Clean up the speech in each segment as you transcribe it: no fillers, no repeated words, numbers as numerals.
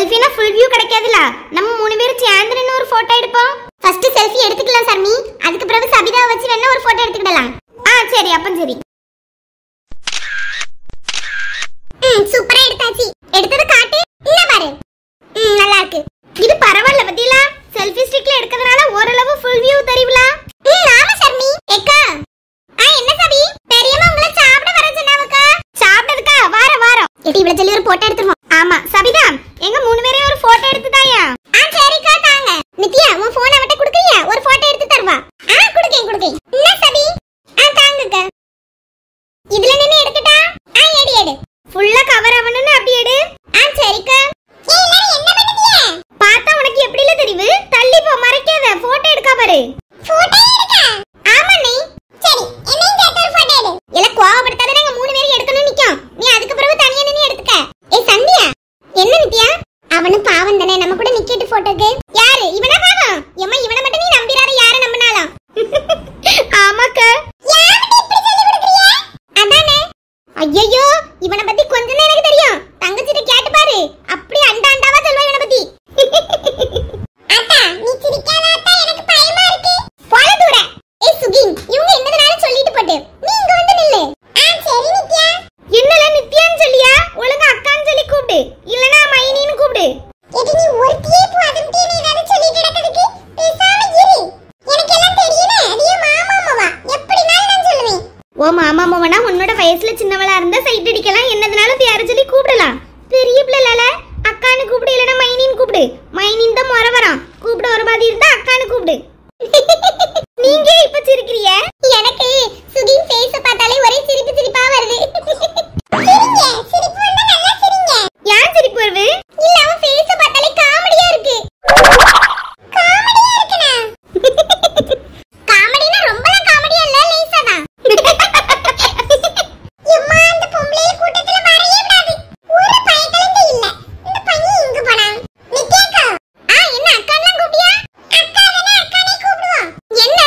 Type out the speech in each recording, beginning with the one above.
செல்ஃபினா full view கிடைக்காதுல. நம்ம மூணு பேரும் சேர்ந்து நின்னு ஒரு போட்டோ எடுப்போம். ஃபர்ஸ்ட் செல்ஃபி எடுத்துக்கலாம் சர்மி. அதுக்கு பிறகு சபிதாவை வச்சு வேணா ஒரு போட்டோ எடுத்துக்கிடலாம். சரி அப்ப சரி. சூப்பரா எடுத்தாச்சு. எடுத்தது காட்டு. இல்ல பாரு. நல்லா இருக்கு. இது பரவாயில்ல பத்தியா? செல்ஃபி ஸ்டிக்ல எடுக்கிறதுனால ஓரளவு ஃபுல் வியூ தெரியும்ல. ஆமா சர்மி. ஏக்கா என்ன சபி? பெரியம்மா உங்களை சாப்பிட வர சொன்னாவக்கா. சாப்பிட்டதுக்கா? வாரம். எடி இவ்வளவு ஜல்லி ஒரு போட்டோ எடுத்துறோம். ஆமா சபிதா, எங்க மூணு பேரையும் ஒரு போட்டோ எடுத்து தாயா. சரிக்கா தாங்க. நித்யா உன் போனை அவட்ட குடுக்கறியா? ஒரு போட்டோ எடுத்து தருவா. குடுக்கேன். என்ன சபி? தாங்கக்கா. இதுல நின்னு எடுக்கட்டா? எடு. ஃபுல்லா கவர் ஆவணும்னு அப்படி எடு. சரிக்கா. எல்லாரும் என்ன பண்ணுவீங்க? பார்த்தா உனக்கு எப்படில தெரியுது? தள்ளி போ, மறைக்காத. போட்டோ எடுக்க பாரு. போட்டோ எடுக்க? ஆமா நீ. சரி, என்னையும் கேட்ட ஒரு போட்டோ எடு. எல கோவப்படுத்தாத, நாங்க மூணு பேரும் எடுக்கணும் நிக்கும். நீ அதுக்கு பிறகு தனியா நின்னு எடுத்துக்க. சந்தியா. என்ன நித்யா? அவனு பாவம் தானே, நம்ம கூட நிக்கிட்டு போட்டோக்கு. யாரு இவனா பாவம்? எம்மா இவனை மட்டும் நீ நம்பிராத, யாரை நம்பினாலும். ஆமாக்கா. யாருக்கு இப்படி சொல்லி கொடுக்கறியா? அதானே. ஐயோ, இவனை பத்தி கொஞ்சம் தான் எனக்கு தெரியும். தங்கச்சிட்ட கேட்டு பாரு. அப்படி அண்டாவா சொல்வா இவனை பத்தி. அத்தா நீ சிரிக்காத அத்தா, எனக்கு பயமா இருக்கு. போல தூர. சுகின், இவங்க என்னதனால சொல்லிட்டு போட்டு நீ இங்க வந்து நில்லு. சரி நித்யா. என்னல நித்யான்னு சொல்லியா? ஒழுங்கா அக்கான்னு சொல்லி கூப்பிடு, இல்லனா மைனின்னு கூப்பிடு. எடி நீ ஒருத்தியே போதும் டீ, நீ ஏதாவது சொல்லிட்டு நடக்கிறதுக்கு பேசாம இரு. எனக்கு எல்லாம் தெரியுமே. நீ மாமாமாவா? எப்படினாலும் நான் சொல்லுவேன். ஓ மாமாமாவனா உன்னோட வயசுல சின்னவளா இருந்தா சைட் அடிக்கலாம், என்னதனால பேர சொல்லி கூப்பிடலாம். பெரிய பிள்ளைல அக்கான்னு கூப்பிடு, இல்லனா மைனின்னு கூப்பிடு. மைனின் தான் முறை வரும். கூப்பிட ஒரு மாதிரி இருந்தா அக்கான்னு கூப்பிடு. நீங்க இப்ப சிரிக்கிறீங்க? எனக்கு சுகின் ஃபேஸ் பார்த்தாலே ஒரே சிரிப்பா வருது. சிரிங்க, சிரிப்பு வந்தா நல்லா சிரிங்க. யார் சிரிப்பு வருது? இல்ல அவன் ஃபேஸ் பார்த்தாலே காமெடியா இருக்கு. காமெடியா இருக்குனா? காமெடினா ரொம்பலாம் காமெடியா இல்ல, லேசா தான். எம்மா அந்த பொம்பளை கூட்டத்துல வரவே கூடாது. ஒரு பயக்கலங்க இல்ல. இந்த பையன் எங்க போனா? நித்யாக்கா. என்ன அக்கான்னு கூப்பியா? அக்கா தானே, அக்கானே கூப்பிடுவோம். என்ன?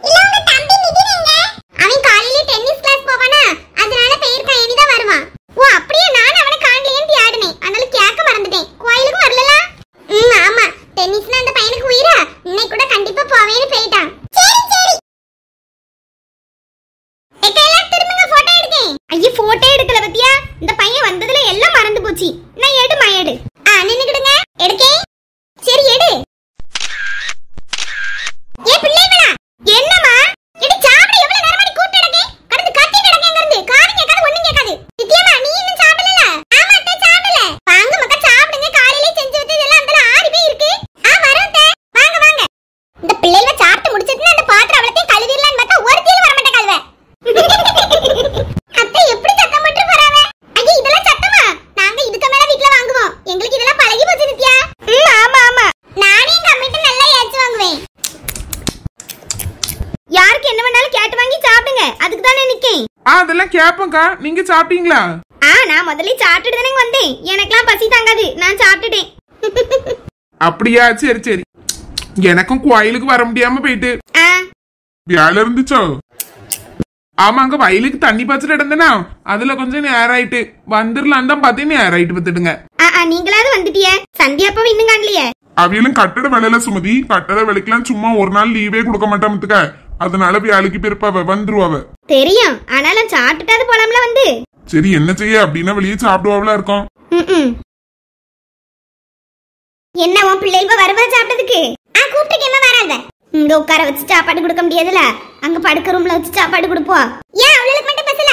இல்ல உங்க தம்பி நிதின் எங்க? அவன் காலையில டென்னிஸ் கிளாஸ் போவானா, அதனால பெயர்க்கான், இனிதான் வருவான். ஓ அப்படியே, நான் அவனை காணலையேன்னு தேடினேன், அதனால கேட்க மறந்துட்டேன். கோயிலுக்கு வரலல? ஆமா, டென்னிஸ்னா அந்த பையனுக்கு உயிரா. இன்னைக்கு கூட கண்டிப்பா போவேன்னு போயிட்டான். சரி. எல்லாம் திரும்பங்க, போட்டோ எடுக்கேன். ஐயோ போட்டோ எடுக்கல பத்தியா? இந்த பையன் வந்ததுல எல்லாம் மறந்து போச்சு. நான் எடு. நின்னுக்கிடுங்க, எடுக்கேன். சரி எடு. பிள்ளைகளா என்னமா? எடி சாப்பிட எவ்வளவு நேரமா நீ கூப்பிட்டு இருக்கே? கடந்து கட்டி கிடக்கேங்க இருந்து. காது கேட்காது, ஒண்ணும் கேட்காது. நித்யாமா நீ இன்னும் சாப்பிடல? ஆமா அத்தை சாப்பிடல. வாங்க மக்கா சாப்பிடுங்க. காலையிலே செஞ்சு வச்சதெல்லாம் அந்தல ஆறி போய் இருக்கு. வரேன் அத்தை. வாங்க. இந்த பிள்ளைகள சாப்பிட்டு முடிச்சிட்டுனா அந்த பாத்திரம் அவளத்தையும் கழுவிடலாம்னு பார்த்தா ஒருத்தியும் வர மாட்டே கழுவ. அத்தை எப்படி சத்தம் போட்டு போறாவ? ஐயா இதெல்லாம் சத்தமா? நாங்க இதுக்கு மேல வீட்ல வாங்குவோம். எங்களுக்கு இதெல்லாம் பழகி போச்சு நித்யா. ஆமா. நானே கம்மிட்ட நல்லா ஏச்சு வாங்குவேன். யாருக்கு என்ன வேணாலும் கேட்டு வாங்கி சாப்பிடுங்க. அதுக்கு தானே நிக்கேன். அதெல்லாம் கேப்பங்கா. நீங்க சாப்பிட்டீங்களா? நான் முதல்ல சாப்பிட்டுட்டு தானே வந்தேன். எனக்கெல்லாம் பசி தாங்காது, நான் சாப்பிட்டுட்டேன். அப்படியா? சரி. எனக்கும் கோயிலுக்கு வர முடியாம போயிட்டு வேலை இருந்துச்சோ. ஆமா, அங்க வயலுக்கு தண்ணி பாய்ச்சிட்டு இடந்தேனா, அதுல கொஞ்சம் நேரம் ஆயிட்டு வந்துடலாம் தான் பார்த்தேன். நேரம் ஆயிட்டு பார்த்துடுங்க. நீங்களாவது வந்துட்டிய. சந்தியா அப்பாவை இன்னும் காணலையே. அவையிலும் கட்டட வேலையில சுமதி. கட்டட வேலைக்கெல்லாம் சும்மா ஒரு நாள் லீவே கொடுக்க மாட்டாமத்துக்க. அதனால வேலைக்கு பிறப்பாவ வந்துருவாவ. தெரியும், ஆனாலும் சாப்பிட்டுட்டாது போலாம்ல வந்து. சரி என்ன செய்ய, அப்படின்னா வெளியே சாப்பிடுவாவளா இருக்கும். என்ன உன் பிள்ளைகள் வருவா சாப்பிட்டதுக்கு? கூப்பிட்டுக்கேமா வராத. இங்க உட்கார வச்சு சாப்பாடு கொடுக்க முடியாதுல, அங்க படுக்க ரூம்ல வச்சு சாப்பாடு கொடுப்போம். ஏன் அவளுக்கு மட்டும் பசல?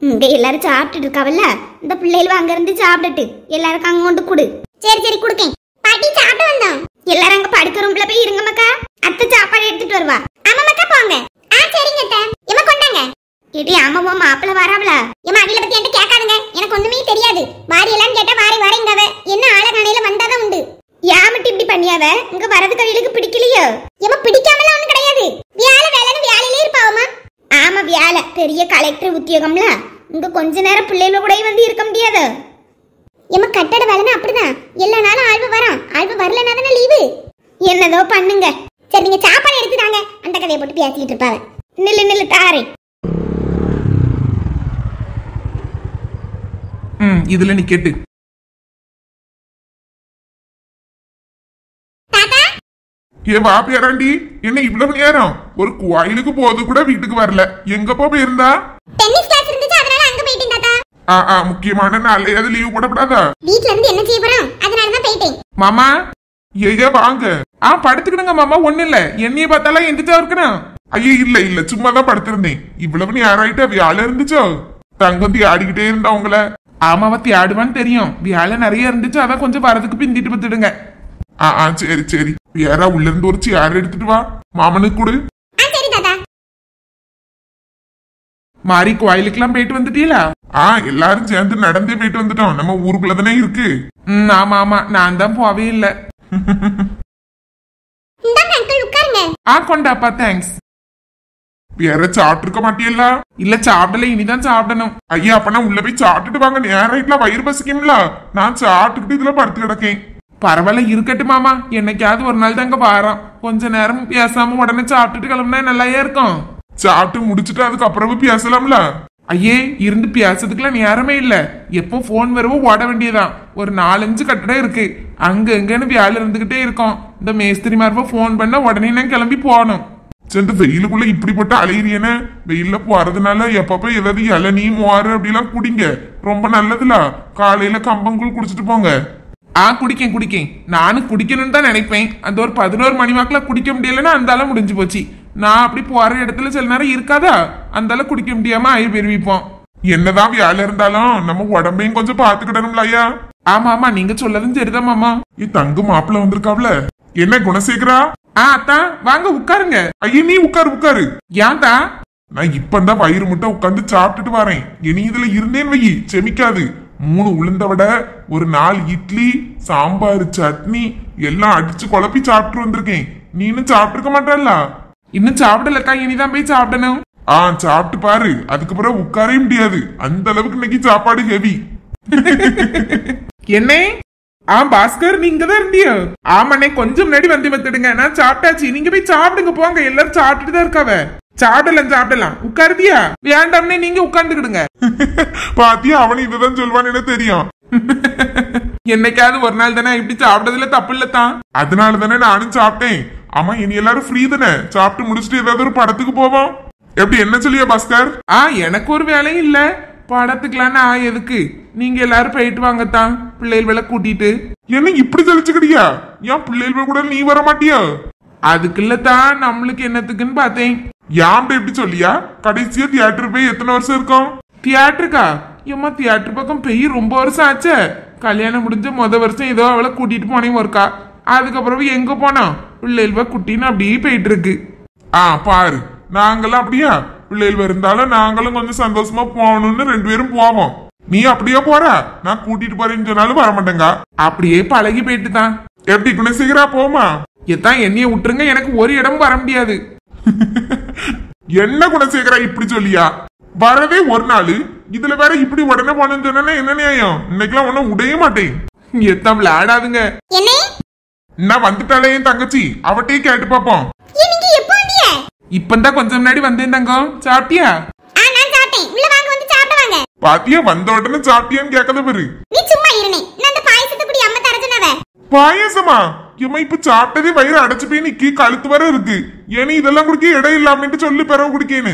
இங்க எல்லாரும் சாப்பிட்டுட்டு இருக்காவல்ல, இந்த பிள்ளைகள் அங்க இருந்து சாப்பிட்டுட்டு எல்லாருக்கும் அங்க கொண்டு கொடு. சரி கொடுக்கேன். பாட்டி சாப்பிட்டு வந்தோம். எல்லாரும் அங்க படுக்க ரூம்ல போய் இருங்க மக்கா. அத்தை சாப்பாடு எடுத்துட்டு வருவா. ஆமா மக்கா போங்க. சரிங்க அத்தை. எம்மா கொண்டாங்க. ஏடி ஆமாவா மாப்பிள்ள வராவல? எம்மா அவில பத்தி என்கிட்ட கேட்காதுங்க, எனக்கு ஒண்ணுமே தெரியாது. வாரி எல்லாம் கேட்டா வாரேங்கவ. என்ன ஆளகாணையில வந்தாதான் உண்டு. யாமட்டி இப்படி பண்ணியாவ? இங்க வரது கவிகளுக்கு பிடிக்கலையோ? எம்மா பிடிக்காமலாம் ஒண்ணும் கிடையாது. வேலைன்னு வேலையிலே இருப்பாவமா. ஆமா வேலை, பெரிய கலெக்டர் உத்தியோகம்ல. இங்க கொஞ்ச நேரம் பிள்ளைகள கூட வந்து இருக்க முடியாது. எம்மா கட்டட வேலைன்னா அப்படிதான், எல்லா நாளும் ஆழ்வு வரான். ஆழ்வு வரலன்னா தானே லீவு. என்னதோ பண்ணுங்க. சரி நீங்க சாப்பாடு எடுத்துட்டாங்க, அந்த கதையை போட்டு பேசிட்டு இருப்பாங்க. நில்லு தாரே. இதுல நீ கேட்டு ஏ வா பேராண்டி, என்ன இவ்வளவு நேரம்? ஒரு கோயிலுக்கு போது கூட வீட்டுக்கு வரல, எங்கப்பா போயிருந்தா? டென்னிஸ் கிளாஸ் இருந்துச்சு, அதனால அங்க போயிட்டேன் தாத்தா. முக்கியமான நாளையாவது லீவ் போடக்கூடாதா? வீட்ல இருந்து என்ன செய்ய போறோம், அதனால தான் போயிட்டேன். மாமா ஐயா வாங்க. படுத்துக்கிடுங்க மாமா, ஒண்ணு இல்ல. என்னைய பார்த்தாலும் எந்திரிச்சா இருக்கணும். ஐயா இல்ல இல்ல, சும்மா தான் படுத்திருந்தேன். இவ்வளவு நேரம் ஆயிட்டா வியாழ இருந்துச்சோ? தங்கம் ஆடிக்கிட்டே இருந்தா உங்களை. ஆமாவா ஆடுவான்னு தெரியும், வியாழ நிறைய இருந்துச்சு, அதான் கொஞ்சம் வரதுக்கு பிந்திட்டு பத்துடுங்க. சரி சரி. வேற உள்ள இருந்து ஒரு சேர் எடுத்துட்டு வா, மாமனுக்கு கொடு. சரி தாத்தா. மாறி கோயிலுக்கெல்லாம் போயிட்டு வந்துட்டீங்களா? எல்லாரும் சேர்ந்து நடந்தே போயிட்டு வந்துட்டோம், நம்ம ஊருக்குள்ளதானே இருக்கு. ஆமா ஆமா, நான் தான் போவே இல்ல. கொண்டாப்பா, தேங்க்ஸ். வேற சாப்பிட்டு இருக்க மாட்டியல்ல? இல்ல சாப்பிடல, இனிதான் சாப்பிடணும். ஐயா அப்பனா உள்ள போய் சாப்பிட்டுட்டு வாங்க, நேரம் வயிறு பசிக்கும்ல. நான் சாப்பிட்டுக்கிட்டு இதுல படுத்து கிடக்கேன். பரவாயில்ல இருக்கட்டும் மாமா, என்னைக்காவது ஒரு நாள் தாங்க வாரம். கொஞ்ச நேரம் பேசாம உடனே சாப்பிட்டுட்டு கிளம்புனா நல்லாயே இருக்கும். சாப்பிட்டு முடிச்சுட்டு அதுக்கப்புறமா பேசலாம்ல. ஐயே இருந்து பேசுறதுக்குலாம் நேரமே இல்ல. எப்போ போன் வரவோ ஓட வேண்டியதான். ஒரு 4-5 கட்டடம் இருக்கு, அங்க எங்கன்னு வேலை இருந்துகிட்டே இருக்கோம். இந்த மேஸ்திரி மார்பா போன் பண்ண உடனே நான் கிளம்பி போகணும். சரி, வெயிலுக்குள்ள இப்படிப்பட்ட அலையிறியன. வெயில்ல போறதுனால எப்பப்ப ஏதாவது இளநீ மோரு அப்படிலாம் குடிங்க, ரொம்ப நல்லதுல. காலையில கம்பங்கூழ் குடிச்சிட்டு போங்க. குடிக்கேன். நானும் குடிக்கணும்னு தான் நினைப்பேன். அந்த ஒரு 11 மணி வாக்குல குடிக்க முடியலன்னா அந்தால முடிஞ்சு போச்சு. நான் அப்படி போற இடத்துல சில நேரம் இருக்காதா, அந்தால குடிக்க முடியாம ஆயி பெருவிப்போம். என்னதான் வேலை இருந்தாலும் நம்ம உடம்பையும் கொஞ்சம் பாத்துக்கிடணும்ல ஐயா. ஆமா, நீங்க சொல்லதும் சரிதான் மாமா. தங்கு மாப்பிள்ள வந்திருக்காப்ல. என்ன குணசேகரா? அத்தான் வாங்க உட்காருங்க. ஐயா நீ உட்காரு. ஏன்டா? நான் இப்பந்தான் வயிறு முட்டை உட்காந்து சாப்பிட்டுட்டு வரேன். இனி இதுல இருந்தேன்னு வை செமிக்காது. 3 உளுந்த வடை, ஒரு 4 இட்லி, சாம்பார், சட்னி எல்லாம் அடிச்சு குழப்பி சாப்பிட்டு வந்திருக்கேன். நீ இன்னும் சாப்பிட்டுருக்க மாட்டல்ல? இன்னும் சாப்பிடலக்கா, இனிதான் போய் சாப்பிடணும். சாப்பிட்டு பாரு, அதுக்கப்புறம் உட்காரவே முடியாது. அந்த அளவுக்கு இன்னைக்கு சாப்பாடு ஹெவி. என்ன? பாஸ்கர் நீங்க தான் இருந்தியோ? ஆமாண்ணே, கொஞ்சம் முன்னாடி வந்து வந்துடுங்க. நான் சாப்பிட்டாச்சு, நீங்க போய் சாப்பிடுங்க போங்க. எல்லாரும் சாப்பிட்டுட்டு தான் இருக்காவ. சாப்பிடலாம் உட்காருதியா? வேண்டாம்னே, நீங்க உட்கார்ந்துக்கிடுங்க. பாத்தியா, அவனு இதுதான் சொல்வான்னு எனக்கு தெரியும். என்னைக்காவது ஒரு நாள் தானே, இப்படி சாப்பிட்டதுல தப்பு இல்லத்தான். அதனால தானே நானும் சாப்பிட்டேன். ஆமா, இனி எல்லாரும் ஃப்ரீ தானே, சாப்பிட்டு முடிச்சுட்டு ஏதாவது ஒரு படத்துக்கு போவோம். எப்படி, என்ன சொல்லியா பாஸ்கர்? எனக்கு ஒரு வேலையும் இல்ல. படத்துக்கலான்னு எதுக்கு? நீங்க எல்லாரும் போயிட்டு வாங்கத்தான், பிள்ளைகளை கூட்டிட்டு. என்ன இப்படி தெளிச்சுக்கிட்டியா? ஏன் பிள்ளைகள் கூட நீ வர மாட்டியா? அதுக்குள்ளதான் நம்மளுக்கு என்னத்துக்குன்னு பார்த்தேன். யாம் எப்படி சொல்லியா? கடைசியா தியேட்டர் போய் எத்தனை வருஷம் இருக்கும்? தியேட்டருக்கா? ஏமா தியேட்டர் பக்கம் போய் ரொம்ப வருஷம் ஆச்சே. கல்யாணம் முடிஞ்ச வருஷம் ஏதோ அவளை கூட்டிட்டு போனேன் ஒருக்கா. அதுக்கப்புறம் எங்க போனோம், பிள்ளைகள் குட்டின்னு அப்படியே போயிட்டு இருக்கு. பாரு, நாங்களும் அப்படியா? பிள்ளைகள் இருந்தாலும் நாங்களும் கொஞ்சம் சந்தோஷமா போகணும்னு 2 பேரும் போவோம். நீ அப்படியே போற, நான் கூட்டிட்டு போறேன்னு சொன்னாலும் வரமாட்டேங்க. அப்படியே பழகி போயிட்டு தான். எப்படி குணசேகரா போமா? எத்தான் என்னைய விட்டுருங்க, எனக்கு ஒரு இடம் வர முடியாது. என்ன குணசேகரா இப்படி சொல்லியா? வரவே ஒரு நாள், இதுல வேற இப்படி உடனே போனேன்னு சொன்னா என்ன நியாயம்? இன்னைக்கெல்லாம் ஒன்னும் உடைய மாட்டேன். எத்தான் விளையாடாதுங்க. நான் வந்துட்டாலே என் தங்கச்சி, அவட்டையே கேட்டு பாப்போம். இப்பந்தான் கொஞ்சம் முன்னாடி வந்தேன் தங்கம். சாப்பிட்டியா? பாத்தியா, வந்த உடனே சாப்பிட்டியான்னு கேட்கத பாரு. பாயசமா? ஏமா இப்ப சாப்பிட்டதே வயிறு அடைச்சு போய் நிக்கி, கழுத்து வர இருக்கு. ஏன்னா இதெல்லாம் குடிக்க இடம் இல்லாமட்டு சொல்லி பிறகு குடிக்கேன்னு.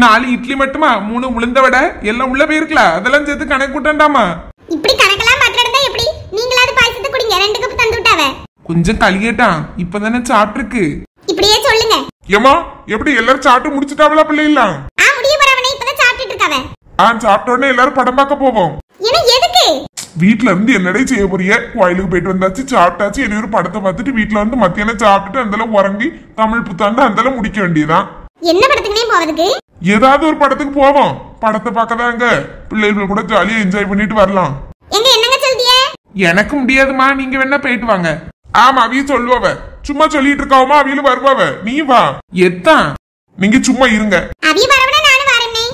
4 இட்லி மட்டுமா? 3 உளுந்த வடை எல்லாம் உள்ள போயிருக்கலாம். அதெல்லாம் சேர்த்து கணக்கு கூட்டாண்டாமா? இப்படி கணக்கெல்லாம் மாத்திரடா எப்படி? நீங்களாவது பாயசத்தை குடிங்க, 2 கப் தந்து விட்டாவே. கொஞ்சம் கலியட்டான், இப்பதானே சாப்பிட்டுருக்கு. இப்படியே சொல்லுங்க. ஏமா எப்படி எல்லாரும் சாப்பிட்டு முடிச்சிட்டாவளா பிள்ளைலாம்? முடிய போறவனே இப்பதான் சாப்பிட்டுட்டு இருக்காவே. சாப்பிட்ட உடனே எல்லாரும் படம் பார்க்க போவோம். எதுக்கு? வீட்டுல இருந்து என்னடே செய்ய போறிய? கோயிலுக்கு போயிட்டு வந்தாச்சு, சாப்பிட்டாச்சு, இனி ஒரு படத்தை பார்த்துட்டு வீட்டுல வந்து மத்தியானம் சாப்பிட்டுட்டு அந்தளவு உறங்கி தமிழ் புத்தாண்டு அந்தளவு முடிக்க வேண்டியதான். என்ன படத்துக்குனே போவதுக்கு? ஏதாவது ஒரு படத்துக்கு போவோம். படத்தை பார்க்கதாங்க, பிள்ளைகள் கூட ஜாலியா என்ஜாய் பண்ணிட்டு வரலாம். என்னங்க சொல்றீங்க? எனக்கு முடியாதுமா, நீங்க வேணா போயிட்டு வாங்க. ஆமா, அவிய சொல்லுவவ, சும்மா சொல்லிட்டு இருக்காவமா, அவியில வருவாவ. நீ வா. எத்தான் நீங்க சும்மா இருங்க. அவிய வரவனா நானும் வரேனே.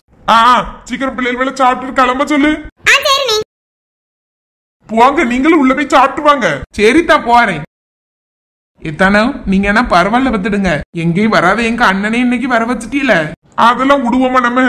சீக்கிரம் பிள்ளைகளை சாப்பிட்டு கிளம்ப சொல்லு. சரிண்ணே. போங்க, நீங்களும் உள்ள போய் சாப்பிட்டு வாங்க. சரிதான் போறேன். எத்தானோ நீங்க என்ன பரவாயில்ல பத்துடுங்க. எங்கேயும் வராத எங்க அண்ணனே இன்னைக்கு வர வச்சுட்டீல. அதெல்லாம் விடுவோமா நம்ம?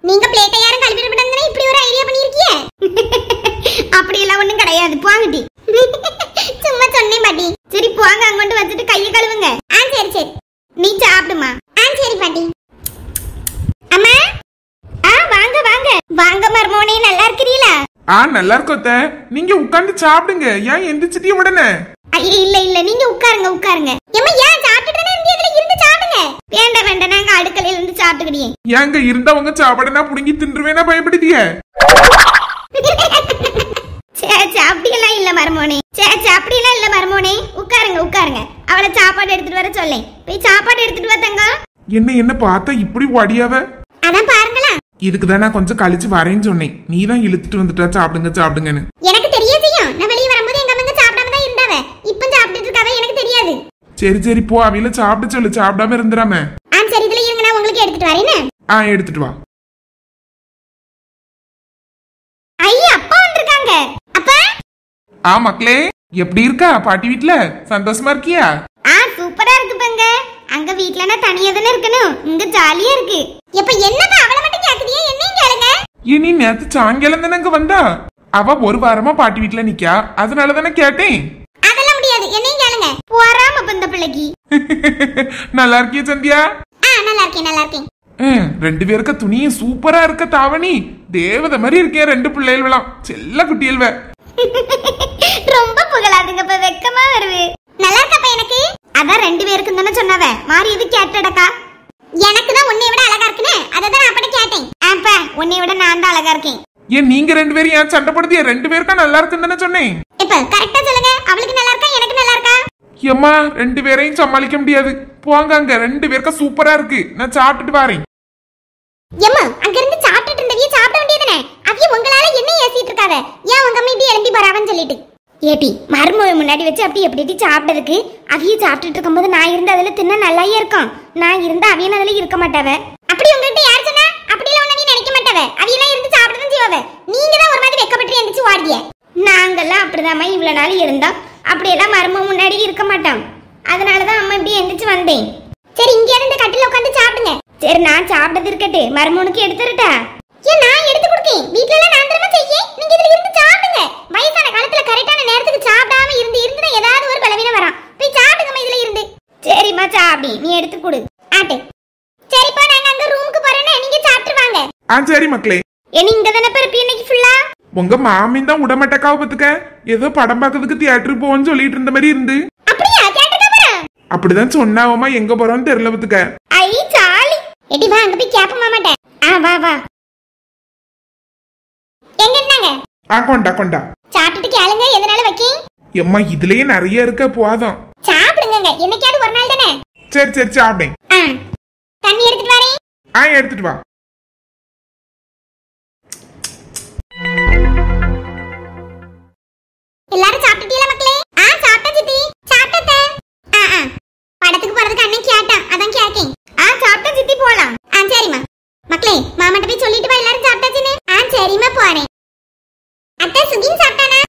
நீங்க பிளேட்டை யாரும் கழுவி விடாம இப்படி ஒரு ஐடியா பண்ணிருக்கீங்க? அப்படி எல்லாம் ஒண்ணும் கிடையாது, போங்கடி. சும்மா சொன்னேன் பாட்டி. சரி போங்க, அங்கொண்டு வச்சுட்டு கையை கழுவுங்க. சரி சரி, நீ சாப்பிடுமா. சரி பாட்டி. அம்மா வாங்க வாங்க வாங்க மர்மோனே, நல்லா இருக்கிறீங்களா? நல்லா இருக்கோத்த. நீங்க உட்கார்ந்து சாப்பிடுங்க. ஏன் எந்திரிச்சிட்டீங்க உடனே? இல்ல இல்ல, நீங்க உட்காருங்க உட்காருங்க. ஏம்மா ஏன் சாப்பிட்டுட்டே இருந்தீங்க? இருந்து சாப்பிடுங்க. வேண்டாம் வேண்டாம், நாங்க அடுக்கலையில இருந்து சாப்பிட்டுக்கிடியே. ஏங்க இருந்தவங்க சாப்பிடனா புடுங்கி தின்றுவேனா பயப்படுதிய? அப்படியெல்லாம் இல்ல மர்மோனே. அப்படியெல்லாம் இல்ல மர்மோனே, உட்காருங்க உட்காருங்க. அவளை சாப்பாடு எடுத்துட்டு வர சொல்லேன். போய் சாப்பாடு எடுத்துட்டு வரங்க. என்ன பார்த்தா இப்படி வடியாவ? அதான் பாருங்களா. இதுக்குதான் நான் கொஞ்சம் கழிச்சு வரேன்னு சொன்னேன். நீ தான் இழுத்துட்டு வந்துட்டா சாப்பிடுங்க சாப்பிடுங்கன்னு. எனக்கு தெரியாதையும். நான் வெளியே வரும்போது எங்க அம்மா சாப்பிடாம தான் இருந்தாவ. இப்ப சாப்பிட்டுட்டு இருக்காவ, எனக்கு தெரியாது. சரி சரி போ, அவையில சாப்பிட்டு சொல்லு, சாப்பிடாம இருந்துராம. சரி இதுல இருங்க, நான் உங்களுக்கு எடுத்துட்டு வரேன். எடுத்துட்டு வா. ஐயா அப்பா வந்திருக்காங்க. அப்பா. மக்களே, எப்படி இருக்கா பாட்டி வீட்ல? சந்தோஷமா இருக்கியா? சூப்பரா இருக்கு பங்க. அங்க வீட்ல நான் தனியா தானே இருக்கணும், இங்க ஜாலியா இருக்கு. இப்ப என்னப்பா அவளை மட்டும் கேக்குறியா? என்னையும் கேளுங்க. நீ நேத்து சாயங்காலம் தானே அங்க வந்தா? அவ ஒரு வாரமா பாட்டி வீட்ல நிக்கா, அதனால தானே கேட்டேன். அதெல்லாம் முடியாது, என்னையும் கேளுங்க. போறாம இந்த பிள்ளைக்கு. நல்லா இருக்கியா சந்தியா? நல்லா இருக்கேன் நல்லா இருக்கேன். ரெண்டு பேருக்க துணியும் சூப்பரா இருக்க. தாவணி தேவதை மாதிரி இருக்கேன். ரெண்டு பிள்ளைகள் செல்ல குட்டியல்வ. ரொம்ப புகழாதுங்க, இப்ப வெக்கமா வருது. நல்லா இருக்கப்ப எனக்கு. அதான் ரெண்டு பேருக்கு தானே சொன்னவ. மாறி எது கேட்டடக்கா? எனக்கு தான் உன்னை விட அழகா இருக்குனே, அததான் அப்படி கேட்டேன். அப்ப உன்னை விட நான் தான் அழகா இருக்கேன். நீங்க ரெண்டு பேரும் ஏன் சண்டை போடுதியா? ரெண்டு பேருக்கா நல்லா இருக்குன்னு தானே சொன்னேன். இப்ப கரெக்டா சொல்லுங்க, அவளுக்கு நல்லா இருக்கா எனக்கு நல்லா இருக்கா? ஏம்மா ரெண்டு பேரையும் சமாளிக்க முடியாது. போங்க, அங்க ரெண்டு பேருக்கா சூப்பரா இருக்கு. நான் சாப்பிட்டுட்டு வரேன். ஏம்மா அங்க இருந்து சாப்பிட்டுட்டு இருந்தவிய சாப்பிட வேண்டியதுனே. அவிய உங்களால என்ன ஏசிட்டு இருக்காத? ஏன் உங்க அம்மா இப்படி எழும்பி வராவன்னு சொல்லிட்டு ஏடி மருமக முன்னாடி வச்சு அப்படி எப்படி சாப்பிட்டதுக்கு? அவிய சாப்பிட்டுட்டு இருக்கும்போது நான் இருந்து அதுல தின்ன நல்லாயே இருக்கும். நான் இருந்தா அவியன் அதுல இருக்க மாட்டாவ. அப்படி உங்ககிட்ட யார் சொன்னா? அப்படிலாம் ஒண்ணு நீ நினைக்க மாட்டாவ. அவியெல்லாம் இருந்து சாப்பிட்டு செய்வாவ. நீங்க தான் ஒரு மாதிரி வெக்கப்பட்டு எந்திரிச்சு வாடிய. நாங்கெல்லாம் அப்படிதாம்மா இவ்வளவு நாள் இருந்தோம். அப்படியெல்லாம் மருமக முன்னாடி இருக்க மாட்டோம். அதனாலதான் அம்மா இப்படி எந்திரிச்சு வந்தேன். சரி இங்க இருந்து கட்டில உட்காந்து சாப்பிடுங்க. சரி நான் சாப்பிட்டது இருக்கட்டு, மருமகனுக்கு எடுத்துறட்டா? நான் எடுத்து கொடுக்கேன். வீட்ல எல்லாம் நான் தரமா செய்ய, நீங்க இதுல இருந்து சாப்பிடுங்க. வயசான காலத்துல கரெக்டான நேரத்துக்கு சாப்பிடாம இருந்து ஏதாவது ஒரு பலவீனம் வரும். போய் சாப்பிடுங்கம்மா இதுல இருந்து. சரிம்மா சாப்பிடி, நீ எடுத்து கொடு. சரிப்பா, நாங்க அங்க ரூமுக்கு போறேன்னா நீங்க சாப்பிட்டு வாங்க. சரி மக்களே. இங்க தானே பிறப்பி இன்னைக்கு ஃபுல்லா? உங்க மாமின் தான் உடமாட்டக்காவ பத்துக்க. ஏதோ படம் பார்க்கறதுக்கு தியேட்டருக்கு போவோன்னு சொல்லிட்டு இருந்த மாதிரி இருந்து. அப்படியா? தியேட்டருக்கு போறா? அப்படிதான் சொன்னாவமா, எங்க போறோம்னு தெரியல பத்துக்க. ஐ சாலி. எடி வா அங்க போய் கேப்ப மாமாட்ட. வா வா. எங்க என்னங்க? கொண்டா கொண்டா. சாப்பிட்டு கேளுங்க எதனால வைக்கேன். எம்மா இதுலயே நிறைய இருக்க போதும். சாப்பிடுங்க, என்னைக்காவது ஒரு நாள் தானே. சரி சரி சாப்பிடுங்க. தண்ணி எடுத்துட்டு வரேன். எடுத்துட்டு வா. எல்லாரும் சாப்பிட்டீங்களா மக்களே? சாப்பிட்டா சித்தி. சாப்பிட்டேன். படத்துக்கு போறதுக்கு அண்ணன் கேட்டான், அதான் கேக்கேன். சாப்பிட்டா சித்தி போலாம். சரிம்மா. மக்களே மாமாட்ட போய் சொல்லிட்டு வா எல்லாரும் சாப்பிட்டாச்சுன்னு. சரிம்மா போறேன். அத்தை சுகின் சாப்பிட்டானா?